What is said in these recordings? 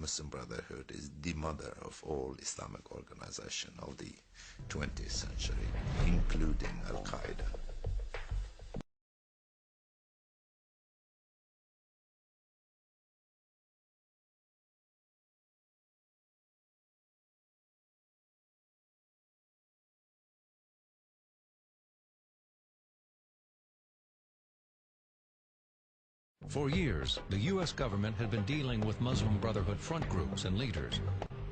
Muslim Brotherhood is the mother of all Islamic organization of the 20th century, including Al-Qaeda. For years, the U.S. government had been dealing with Muslim Brotherhood front groups and leaders,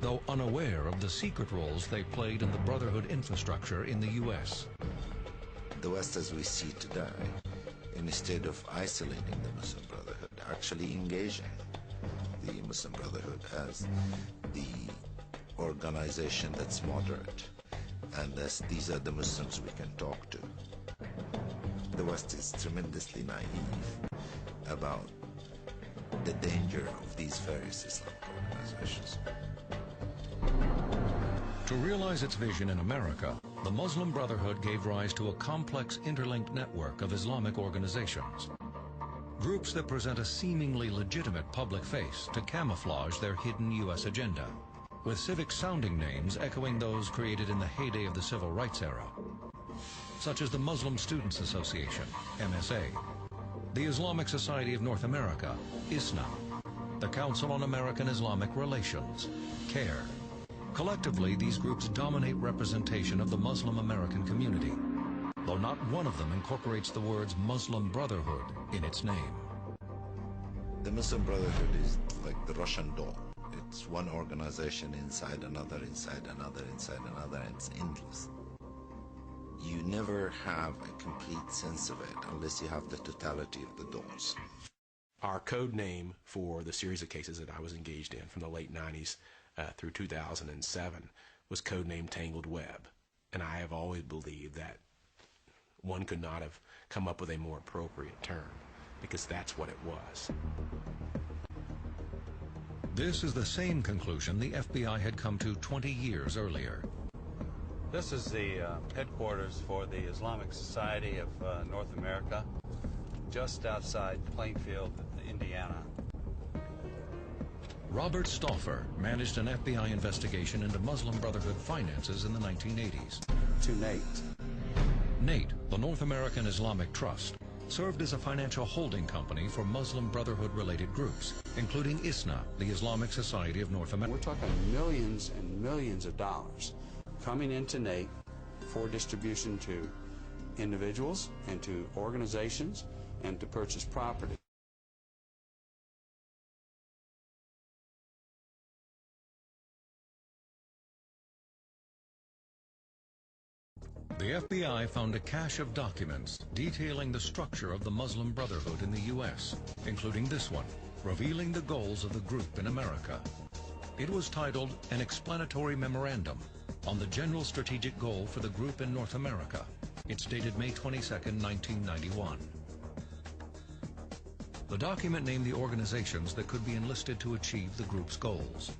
though unaware of the secret roles they played in the Brotherhood infrastructure in the U.S. The West as we see today, instead of isolating the Muslim Brotherhood, actually engaging the Muslim Brotherhood as the organization that's moderate, and these are the Muslims we can talk to. The West is tremendously naive about the danger of these various Islamic organizations. To realize its vision in America, the Muslim Brotherhood gave rise to a complex interlinked network of Islamic organizations. Groups that present a seemingly legitimate public face to camouflage their hidden U.S. agenda, with civic sounding names echoing those created in the heyday of the Civil Rights era, such as the Muslim Students Association, MSA, the Islamic Society of North America, ISNA, the Council on American Islamic Relations, CARE. Collectively, these groups dominate representation of the Muslim American community, though not one of them incorporates the words Muslim Brotherhood in its name. The Muslim Brotherhood is like the Russian doll. It's one organization inside another, inside another, inside another, and it's endless. You never have a complete sense of it unless you have the totality of the dolls. Our code name for the series of cases that I was engaged in from the late 90s through 2007 was codenamed Tangled Web. And I have always believed that one could not have come up with a more appropriate term, because that's what it was. This is the same conclusion the FBI had come to 20 years earlier. This is the headquarters for the Islamic Society of North America, just outside Plainfield, Indiana. Robert Stauffer managed an FBI investigation into Muslim Brotherhood finances in the 1980s. To Nate. Nate, the North American Islamic Trust, served as a financial holding company for Muslim Brotherhood-related groups, including ISNA, the Islamic Society of North America. We're talking millions and millions of dollars coming into Nate for distribution to individuals and to organizations and to purchase property. The FBI found a cache of documents detailing the structure of the Muslim Brotherhood in the U.S., including this one, revealing the goals of the group in America. It was titled An Explanatory Memorandum on the General Strategic Goal for the Group in North America. It's dated May 22, 1991. The document named the organizations that could be enlisted to achieve the group's goals.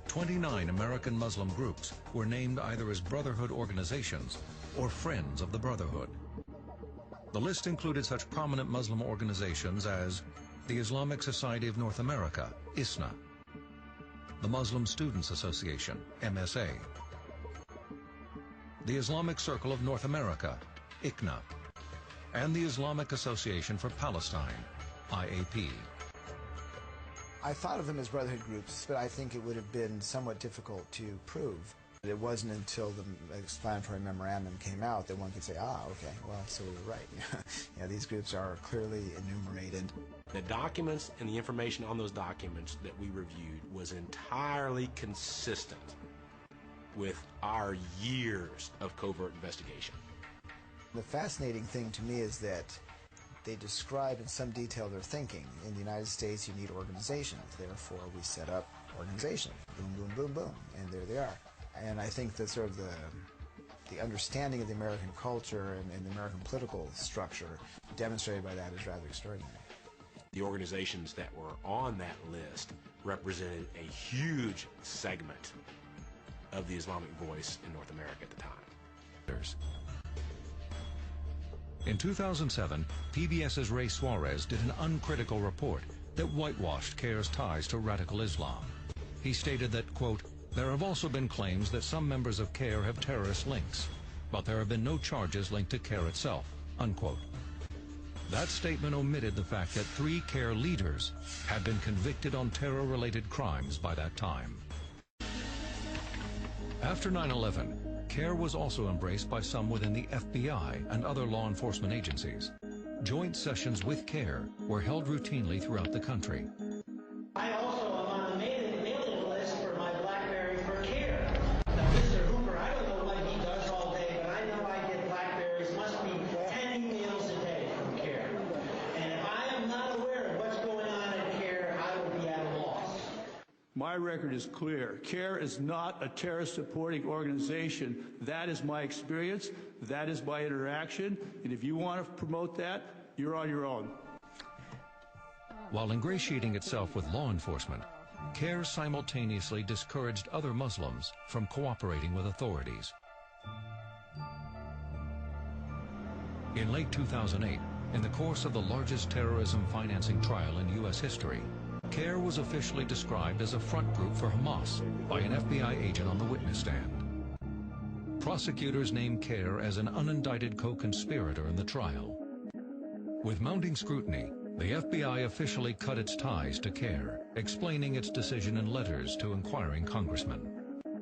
29 American Muslim groups were named either as Brotherhood organizations or Friends of the Brotherhood. The list included such prominent Muslim organizations as the Islamic Society of North America, ISNA, the Muslim Students Association, MSA, the Islamic Circle of North America, ICNA, and the Islamic Association for Palestine, IAP. I thought of them as brotherhood groups, but I think it would have been somewhat difficult to prove. It wasn't until the explanatory memorandum came out that one could say, okay, well, so we were right. Yeah, these groups are clearly enumerated. The documents and the information on those documents that we reviewed was entirely consistent with our years of covert investigation. The fascinating thing to me is that they describe in some detail their thinking. In the United States, you need organizations. Therefore, we set up organizations. Boom, boom, boom, boom. And there they are. And I think that sort of the understanding of the American culture and the American political structure demonstrated by that is rather extraordinary. The organizations that were on that list represented a huge segment of the Islamic voice in North America at the time. In 2007, PBS's Ray Suarez did an uncritical report that whitewashed CARE's ties to radical Islam. he stated that, quote, "There have also been claims that some members of CARE have terrorist links, but there have been no charges linked to CARE itself," unquote. That statement omitted the fact that 3 CARE leaders had been convicted on terror-related crimes by that time. After 9/11, CARE was also embraced by some within the FBI and other law enforcement agencies. Joint sessions with CARE were held routinely throughout the country. I also am on the mailing list for my BlackBerry for CARE. Now, Mr. Hooper, I don't know what he does all day, but I know I get BlackBerries, must be 10 emails a day from CARE. And if I am not aware of what's going on at CARE, I will be at a loss. My record is clear. CARE is not a terrorist-supporting organization. That is my experience. That is my interaction. And if you want to promote that, you're on your own. While ingratiating itself with law enforcement, CARE simultaneously discouraged other Muslims from cooperating with authorities. In late 2008, in the course of the largest terrorism financing trial in U.S. history, CARE was officially described as a front group for Hamas by an FBI agent on the witness stand. Prosecutors named CARE as an unindicted co-conspirator in the trial. With mounting scrutiny, the FBI officially cut its ties to CARE, explaining its decision in letters to inquiring congressmen.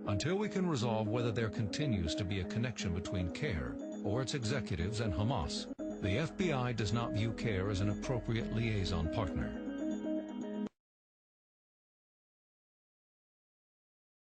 Until we can resolve whether there continues to be a connection between CARE or its executives and Hamas, the FBI does not view CARE as an appropriate liaison partner.